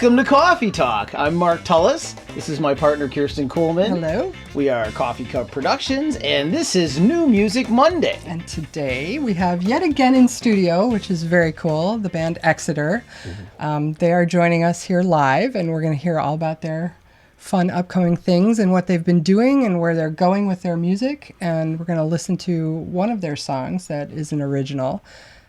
Welcome to Cawffee Talk. I'm Mark Tullis. This is my partner Kirsten Coleman. Hello. We are Coffee Cup Productions, and this is New Music Monday. And today we have yet again in studio, which is very cool, the band Exeter. They are joining us here live, and we're going to hear all about their fun upcoming things and what they've been doing and where they're going with their music. And we're going to listen to one of their songs that is an original.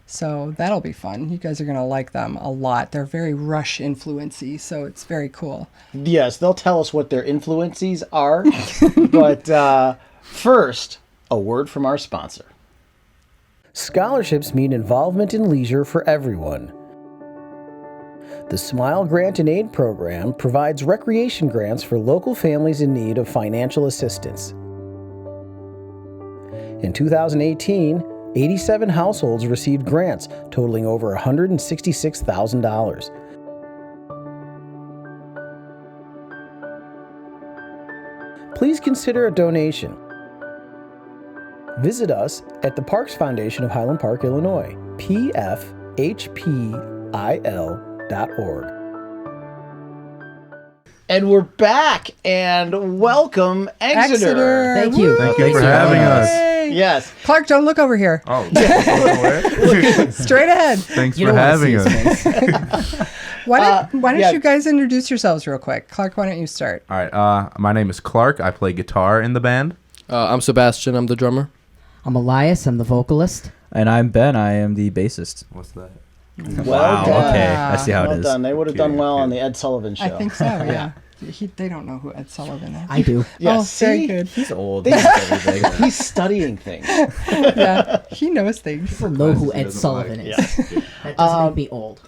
So that'll be fun. You guys are going to like them a lot. They're very Rush influency, so it's very cool. Yes, they'll tell us what their influences are. But first, a word from our sponsor. Scholarships mean involvement in leisure for everyone. The Smile Grant and Aid program provides recreation grants for local families in need of financial assistance. In 2018, 87 households received grants totaling over $166,000. Please consider a donation. Visit us at the Parks Foundation of Highland Park, Illinois, pfhpil.org. And we're back, and welcome, Exeter. Thank you. Thank you for having us. Yes. Clark, don't look over here. Oh, Straight ahead. thanks for having us. Why don't you guys introduce yourselves real quick? Clark, why don't you start? All right. My name is Clark. I play guitar in the band. I'm Sebastian. I'm the drummer. I'm Elias. I'm the vocalist. And I'm Ben. I am the bassist. What's that? Well done. Okay. I see how Well it is. done. They would have done well on the Ed Sullivan Show. I think so, yeah. They don't know who Ed Sullivan is. I do. Yeah, Oh, very see? good. He's old. He knows everything. He's studying things. Yeah, he knows things. People know who Ed doesn't Sullivan like. is. That doesn't make me old.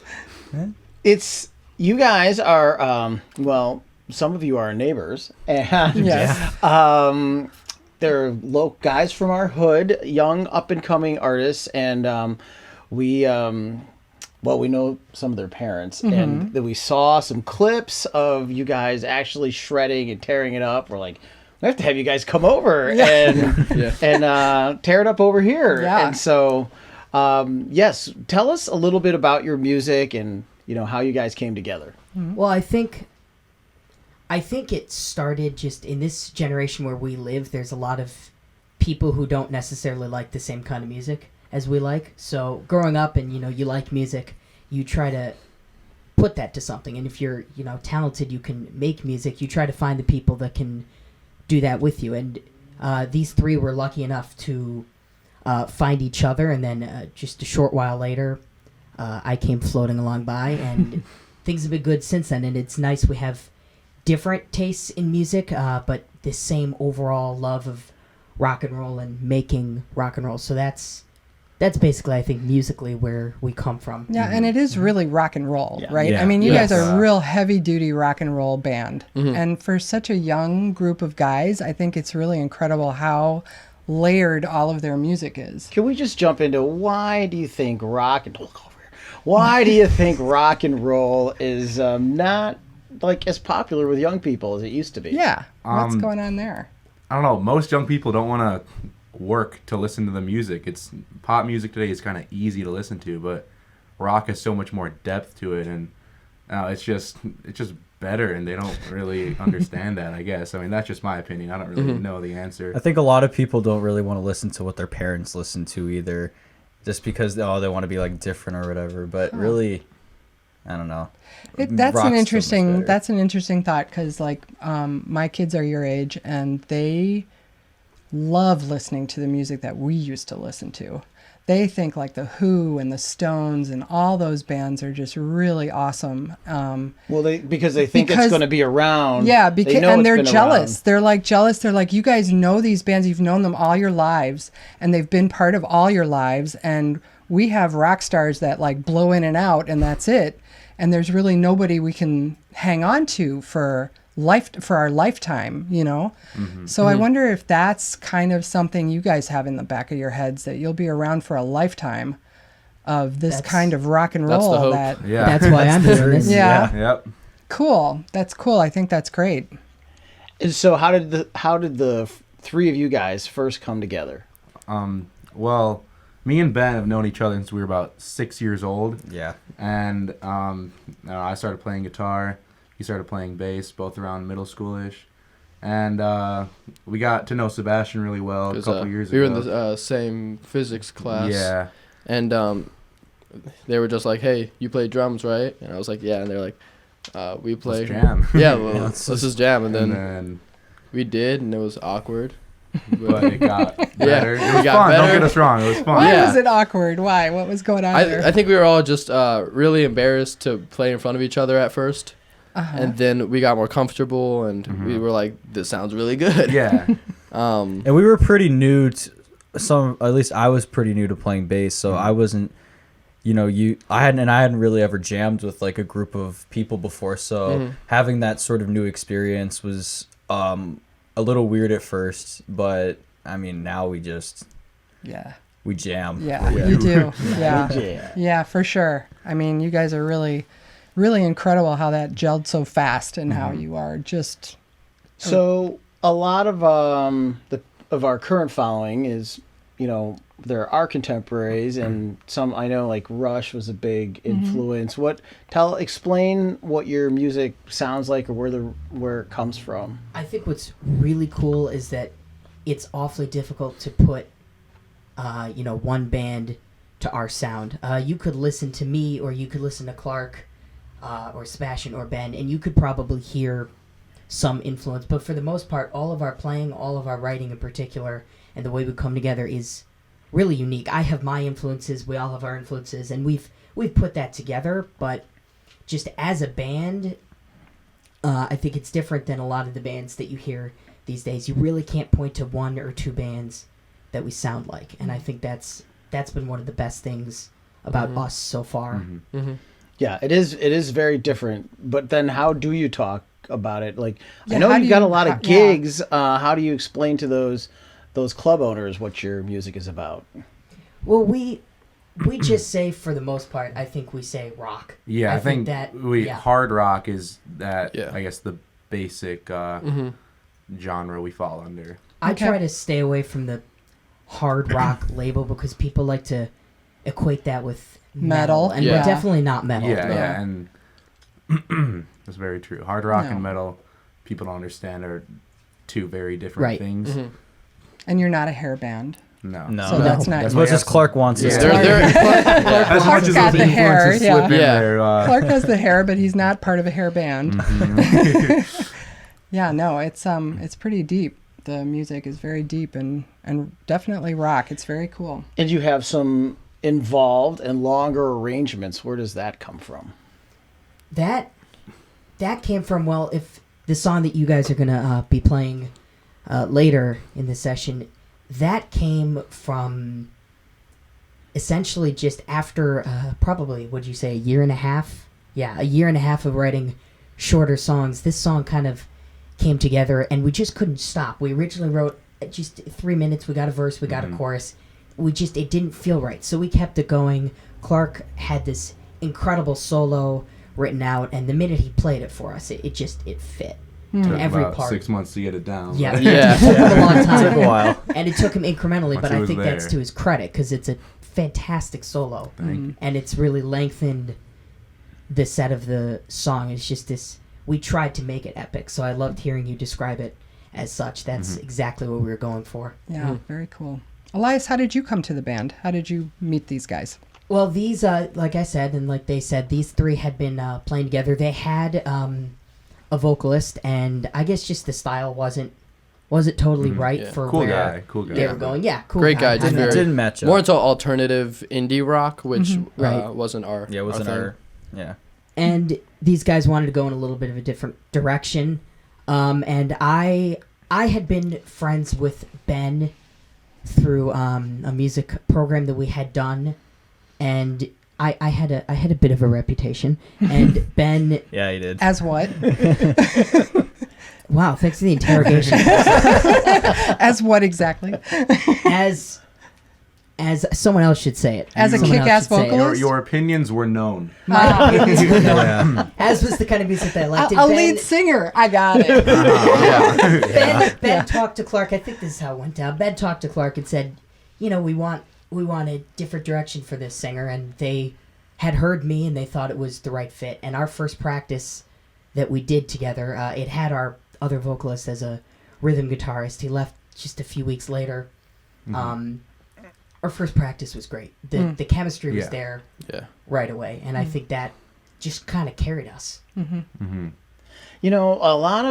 It's you guys are well, some of you are neighbors, and Yes. they're local guys from our hood, young up and coming artists, and we know some of their parents, and then we saw some clips of you guys actually shredding and tearing it up. We're like, we have to have you guys come over and tear it up over here. Yeah. And so, yes, tell us a little bit about your music and how you guys came together. Well, I think it started just in this generation where we live. There's a lot of people who don't necessarily like the same kind of music as we like. So growing up and, you like music, you try to put that to something. And if you're, talented, you can make music. You try to find the people that can do that with you. And these three were lucky enough to find each other. And then just a short while later, I came floating along by. And things have been good since then. And it's nice we have different tastes in music, but the same overall love of rock and roll and making rock and roll. So that's basically, I think, musically where we come from. Yeah, and it is really rock and roll, right? Yeah. I mean, you Yes. guys are a real heavy-duty rock and roll band. Mm-hmm. And for such a young group of guys, I think it's really incredible how layered all of their music is. Can we just jump into why do you think rock and why do you think rock and roll is not like as popular with young people as it used to be? Yeah, what's going on there? I don't know. Most young people don't want to work to listen to the music. It's pop music today is kind of easy to listen to, but rock has so much more depth to it, and it's just better, and they don't really understand that, I guess. I mean, that's just my opinion. I don't really know the answer. I think a lot of people don't really want to listen to what their parents listen to either, just because they want to be like different or whatever. But really, I don't know. That's Rock's an so much interesting. better. That's an interesting thought because, like, my kids are your age, and they love listening to the music that we used to listen to. They think like the Who and the Stones and all those bands are just really awesome. Well, because they think it's going to be around. Yeah, They because know and it's they're been jealous. around. They're like jealous. They're like, you guys know these bands. You've known them all your lives, and they've been part of all your lives. And we have rock stars that like blow in and out, and that's it. And there's really nobody we can hang on to for our lifetime, So I wonder if that's kind of something you guys have in the back of your heads, that you'll be around for a lifetime of this kind of rock and That's the roll. hope. Yeah. That's why I'm doing this. Yeah. Yep. Cool. That's cool. I think that's great. And so how did the three of you guys first come together? Well, me and Ben have known each other since we were about 6 years old. Yeah. And I started playing guitar. He started playing bass, both around middle schoolish. And we got to know Sebastian really well a couple years ago. We were in the same physics class. Yeah. And they were just like, "Hey, you play drums, right?" And I was like, "Yeah." And they're like, "We play." Let's jam. Yeah, well, let's just jam. And And then then, we did, and it was awkward. but it got better. Yeah, It was got fun. Don't better. get us wrong. It was fun. Why Yeah. was it awkward? Why? What was going on there? I think we were all just really embarrassed to play in front of each other at first. Uh-huh. And then we got more comfortable, and we were like, "This sounds really good." Yeah. And we were pretty new to at least I was pretty new to playing bass, so I wasn't, I hadn't really ever jammed with like a group of people before, so having that sort of new experience was a little weird at first, but I mean, now we just yeah. we jam. Yeah, you do. Yeah. Yeah. Yeah, for sure. I mean, you guys are really, really incredible how that gelled so fast and how you are just. So a lot of of our current following is, there are contemporaries, and some I know like Rush was a big influence. Explain what your music sounds like, or where it comes from. I think what's really cool is that it's awfully difficult to put, one band to our sound. You could listen to me, or you could listen to Clark, or Sebastian, or Ben, and you could probably hear some influence. But for the most part, all of our playing, all of our writing in particular, and the way we come together is really unique. I have my influences, we all have our influences, and we've put that together. But just as a band, I think it's different than a lot of the bands that you hear these days. You really can't point to one or two bands that we sound like, and I think that's been one of the best things about us so far. Yeah, it is very different. But then, how do you talk about it? Like, Yeah, I know how you've do got you- a lot how- of gigs. How do you explain to those club owners what your music is about? Well, we just say, for the most part, I think we say rock. Yeah, I think that hard rock is that, Yeah. I guess, the basic genre we fall under. I Okay. try to stay away from the hard rock label because people like to equate that with metal, and Yeah. we're definitely not metal. Yeah, No. yeah, and that's very true. Hard rock No. and metal, people don't understand, are two very different Right. things. And you're not a hair band. No. No, So that's not- as much as Clark wants us Yeah. to. As Clark's much as got those the hair, influences yeah. slip in Yeah. there, Clark has the hair, but he's not part of a hair band. Yeah, no, it's pretty deep. The music is very deep and definitely rock. It's very cool. And you have some involved and longer arrangements. Where does that come from? That came from, well, if the song that you guys are gonna be playing later in the session, that came from essentially just after probably, would you say, a year and a half? Yeah, a year and a half of writing shorter songs. This song kind of came together, and we just couldn't stop. We originally wrote just 3 minutes. We got a verse, we got a chorus. It didn't feel right, so we kept it going. Clark had this incredible solo written out, and the minute he played it for us, it fit. took Every about part. 6 months to get it down. Yeah, but- Yeah. it took him a long time. Took a while. And it took him incrementally, Once but he I was think that's there. to his credit, because it's a fantastic solo. Thank you. And it's really lengthened the set of the song. It's just this, we tried to make it epic, so I loved hearing you describe it as such. That's exactly what we were going for. Yeah, very cool. Elias, how did you come to the band? How did you meet these guys? Well, these, like I said, and like they said, these three had been playing together. They had a vocalist, and I guess just the style wasn't totally right Yeah. for Cool where guy, cool guy. they were going. Yeah, cool Great guy, I did mean, It didn't match up. More into alternative indie rock, which Right. wasn't our Yeah, it wasn't thing. our. Yeah. And these guys wanted to go in a little bit of a different direction. And I had been friends with Ben through a music program that we had done, and I had a bit of a reputation. And Ben, Yeah, he did. As what? wow, thanks for the interrogation. As what exactly? As someone else should say it. As a Someone else kick-ass should say it. vocalist? Your opinions were known. My opinions were known. Yeah. As was the kind of music that I liked. A And lead singer. I got it. Ben talked to Clark. I think this is how it went down. Ben talked to Clark and said, we want we wanted different direction for this singer, and they had heard me and they thought it was the right fit. And our first practice that we did together, it had our other vocalist as a rhythm guitarist. He left just a few weeks later. Our first practice was great. The chemistry was there right away, and I think that just kind of carried us. You know, a lot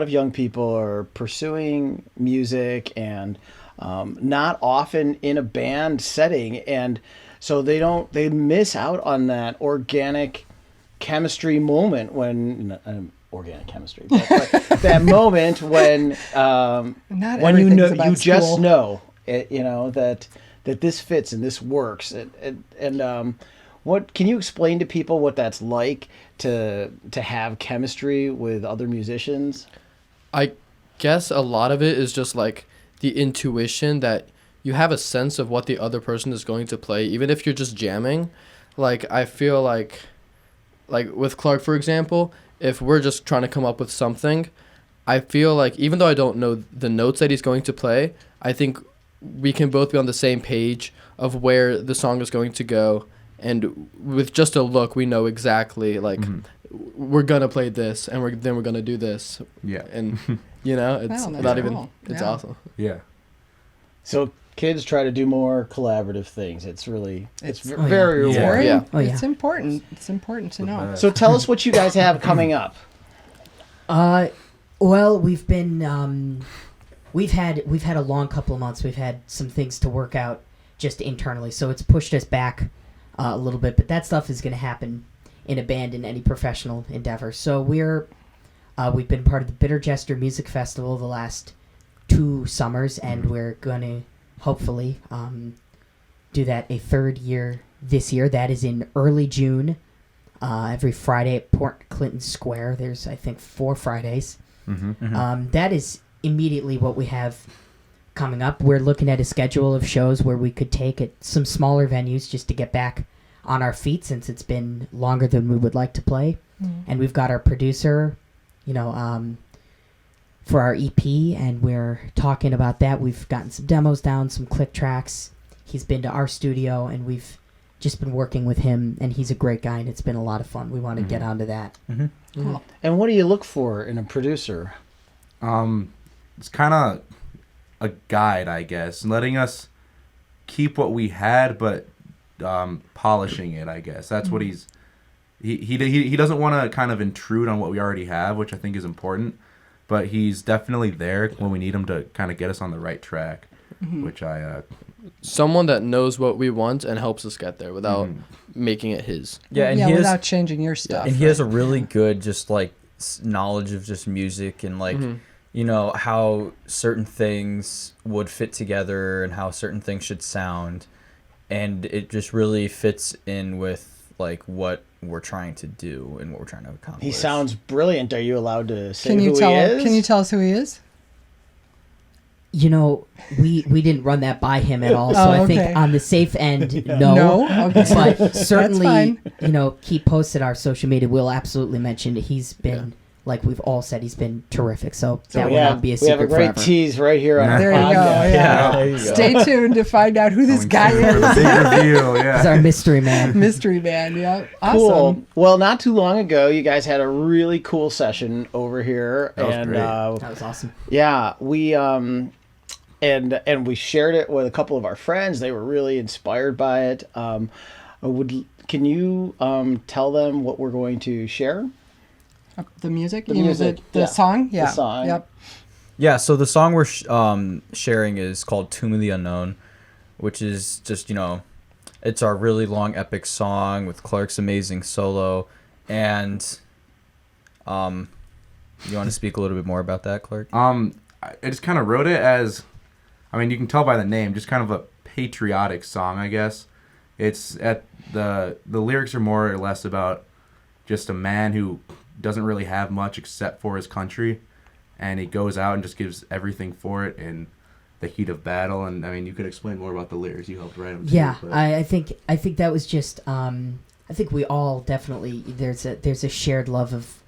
of young people are pursuing music and not often in a band setting, and so they miss out on that organic chemistry moment when organic chemistry, but that moment when when you know you just know it, you know that this fits and this works, and what can you explain to people what that's like to have chemistry with other musicians? I guess a lot of it is just like the intuition that you have a sense of what the other person is going to play, even if you're just jamming. Like, I feel like with Clark, for example, if we're just trying to come up with something, I feel like even though I don't know the notes that he's going to play, I think we can both be on the same page of where the song is going to go. And with just a look, we know exactly, like, we're going to play this, and then we're going to do this. Yeah. And, you know, it's not even, cool. it's Yeah. awesome. Yeah. So kids try to do more collaborative things. It's really, it's It's- very yeah. rewarding. Yeah. Oh, yeah. It's important. It's important to know. So tell us what you guys have coming up. Well, we've been we've had a long couple of months. We've had some things to work out just internally, so it's pushed us back a little bit. But that stuff is going to happen in a band in any professional endeavor. So we've been part of the Bitter Jester Music Festival the last 2 summers, and we're going to hopefully do that a third year this year. That is in early June. Every Friday at Port Clinton Square. There's, I think, 4 Fridays. That is immediately what we have coming up. We're looking at a schedule of shows where we could take it some smaller venues just to get back on our feet, since it's been longer than we would like to play. And we've got our producer, for our EP, and we're talking about that. We've gotten some demos down, some click tracks. He's been to our studio, and we've just been working with him, and he's a great guy, and it's been a lot of fun. We want to get onto that. Cool. And what do you look for in a producer? It's kind of a guide, I guess, letting us keep what we had, but polishing it, I guess. That's what he doesn't want to kind of intrude on what we already have, which I think is important, but he's definitely there when we need him to kind of get us on the right track, which Someone that knows what we want and helps us get there without making it his. Yeah, and he without has, changing your stuff. and he has a really good just like knowledge of just music and like you know how certain things would fit together and how certain things should sound, and it just really fits in with like what we're trying to do and what we're trying to accomplish. He sounds brilliant. Are you allowed to say Can you who tell? he is? Can you tell us who he is? We didn't run that by him at all, so I think okay. on the safe end, no. No? Okay. But certainly, fine. keep posted our social media. We'll absolutely mention it. He's been, like we've all said, he's been terrific. So that will not be a we have secret a great forever. tease right here on our There you go. podcast. Yeah. there you go. Stay tuned to find out who this guy for the is. big reveal, He's yeah. our mystery man. Mystery man. Yeah. Awesome. Cool. Well, not too long ago, you guys had a really cool session over here, That was and great. That was awesome. yeah, we and we shared it with a couple of our friends. They were really inspired by it. Can you tell them what we're going to share? The music. The You mean music, The yeah. song. Yeah. The song. Yep. Yeah, so the song we're sharing is called Tomb of the Unknown, which is just, it's our really long epic song with Clark's amazing solo. And you want to speak a little bit more about that, Clark? I just kind of wrote it as, you can tell by the name, just kind of a patriotic song, I guess. It's the lyrics are more or less about just a man who doesn't really have much except for his country, and he goes out and just gives everything for it in the heat of battle. And you could explain more about the lyrics. You helped write them too. Yeah, but- I think that was just. I think we all definitely there's a shared love of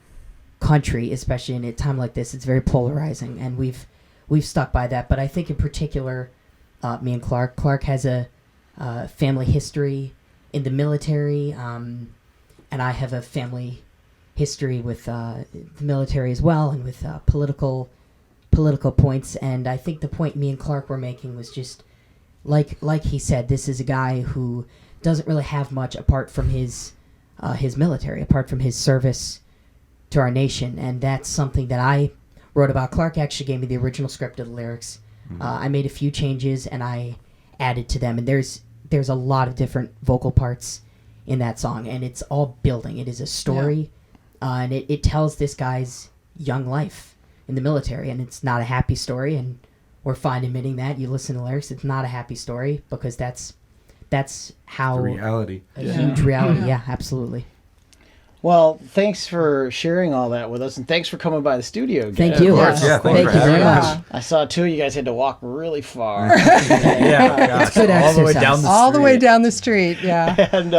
country, especially in a time like this. It's very polarizing, and we've stuck by that. But I think in particular, me and Clark. Clark has a family history in the military, and I have a family history with the military as well, and with political points. And I think the point me and Clark were making was just like he said, this is a guy who doesn't really have much apart from his military, apart from his service to our nation, and that's something that I wrote about. Clark actually gave me the original script of the lyrics. I made a few changes and I added to them, and there's a lot of different vocal parts in that song, and it's all building. It is a story, and it tells this guy's young life in the military, and it's not a happy story, and we're fine admitting that. You listen to the lyrics, it's not a happy story, because that's how The reality. a huge reality. Yeah, absolutely. Well, thanks for sharing all that with us, and thanks for coming by the studio again. Thank you. Of course, yeah, Thank thanks you for very having much. us. I saw two of you guys had to walk really far. Yeah, gosh, good all the way exercise. down the All the way street. down the street. Yeah. And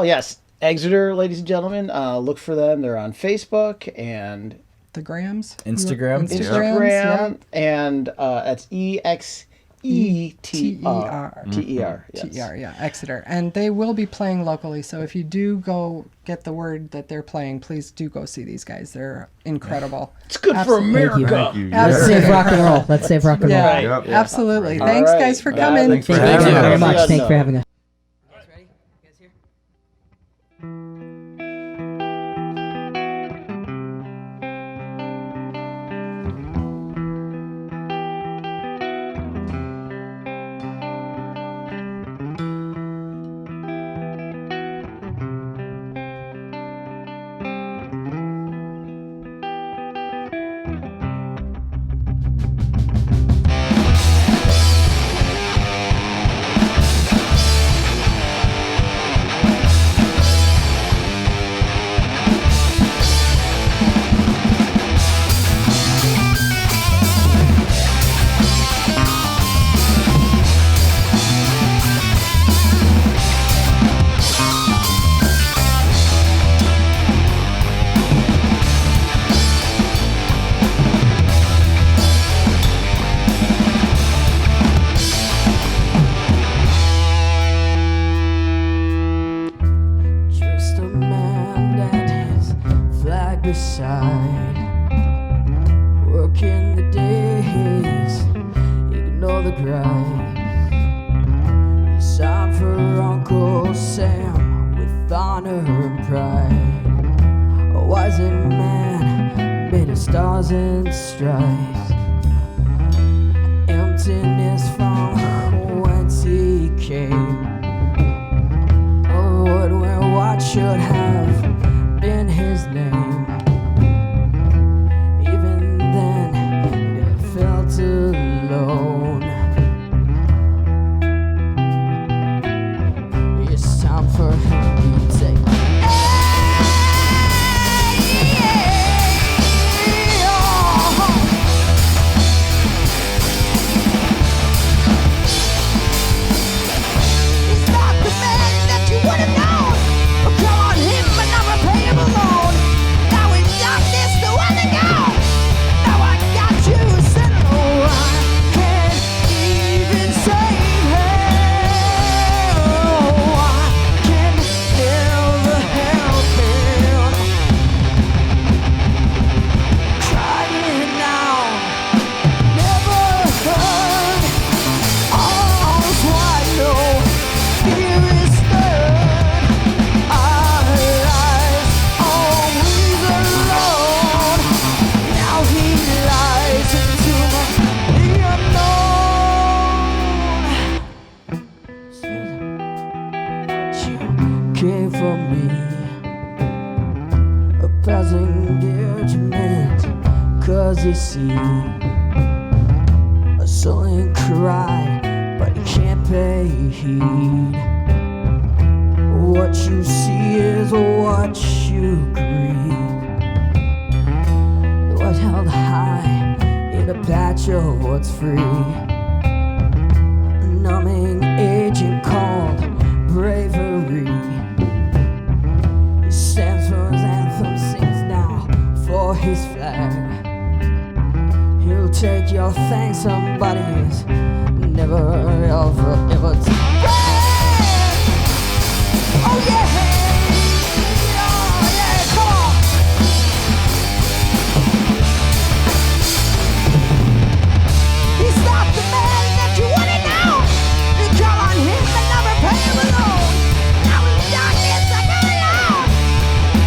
yes, Exeter, ladies and gentlemen, look for them. They're on Facebook and The Grams. Instagram. Instagram, and that's EXETER. T-E-R. TER. Yes. TER, yeah, Exeter. And they will be playing locally, so if you do go get the word that they're playing, please do go see these guys. They're incredible. It's good for Absolutely. America. Thank you. Let's Absolutely. save rock and roll. Let's save rock and roll. Yeah, Yep. absolutely. All Thanks, right. guys, for Yeah, coming. thanks for Thank having you us. very much. Yeah, Thanks no. for having us. You guys ready? You guys here? Just a man and his flag beside. Working the days, ignore the grind. It's time for Uncle Sam with honor and pride. A wizened man made of stars and stripes. Emptiness from whence he came. A wood where what should have been his name. Even then, he felt alone. It's time for him to take. He's not the man that you would have known. Oh, come on him, but not repay him alone. Now in darkness, the one to go. Now I got you said, oh, I can't even save him. Oh, I can never help him. Crying now, never heard. All's wide, no fear is stirred. Our lives always alone. Now he lies into the unknown. What you gave for me, a passing judgment, 'cause you see. A sullen cry, but you can't pay heed. What you see is what you grieve. What's held high in a patch of what's free. A numbing agent called bravery. He stands for his anthem, sings now for his flag. He'll take your thanks. Somebody's never ever taken. Oh yeah, oh yeah, come on. He's not the man that you wanna know. You call on him and never pay him alone. Now in darkness I got alone.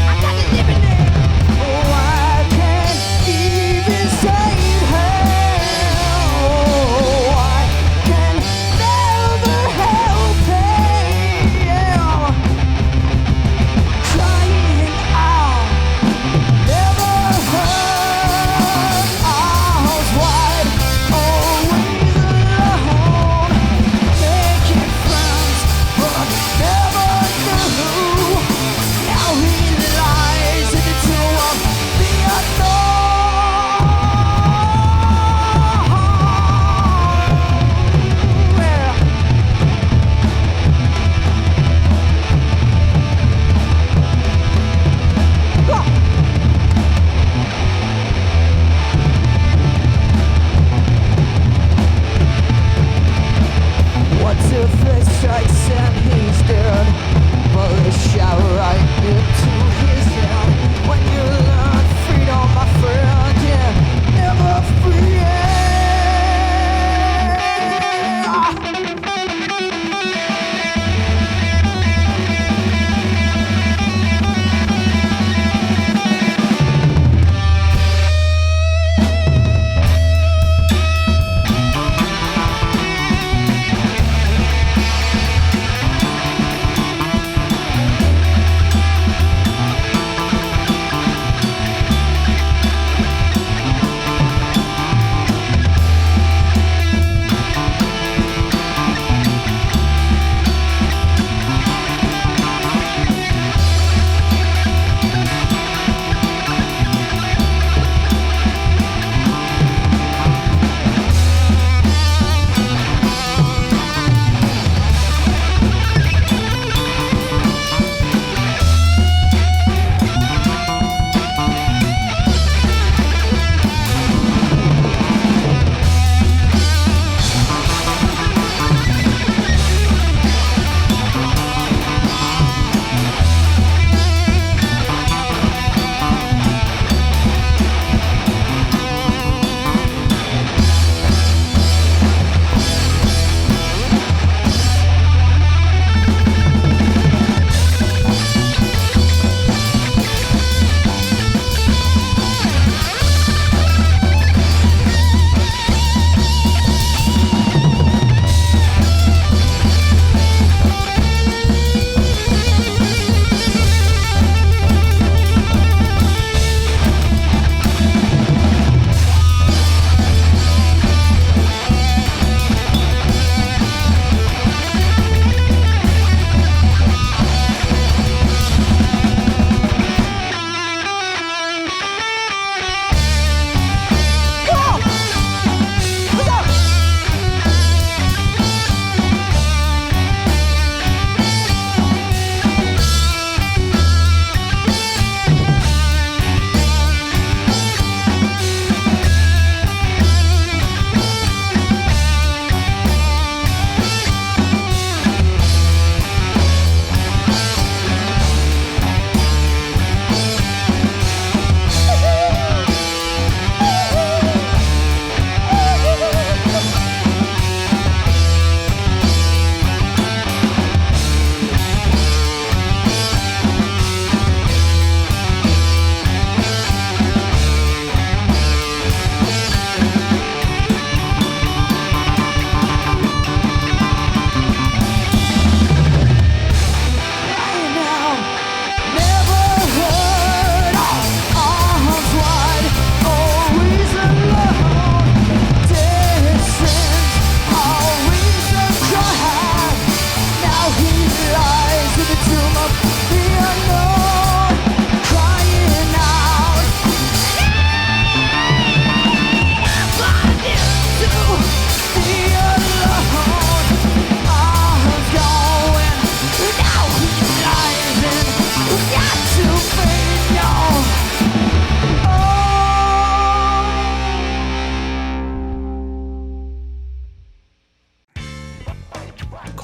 I got to live in it. Oh, I can't even save her. Oh, I can never help him.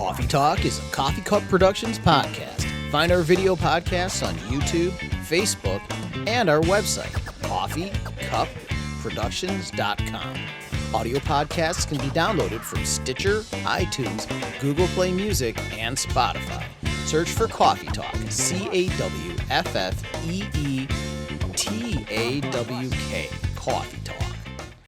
Cawffee Talk is a Coffee Cup Productions podcast. Find our video podcasts on YouTube, Facebook, and our website, coffeecupproductions.com. Audio podcasts can be downloaded from Stitcher, iTunes, Google Play Music, and Spotify. Search for Cawffee Talk, CAWFFEETAWK, Cawffee Talk.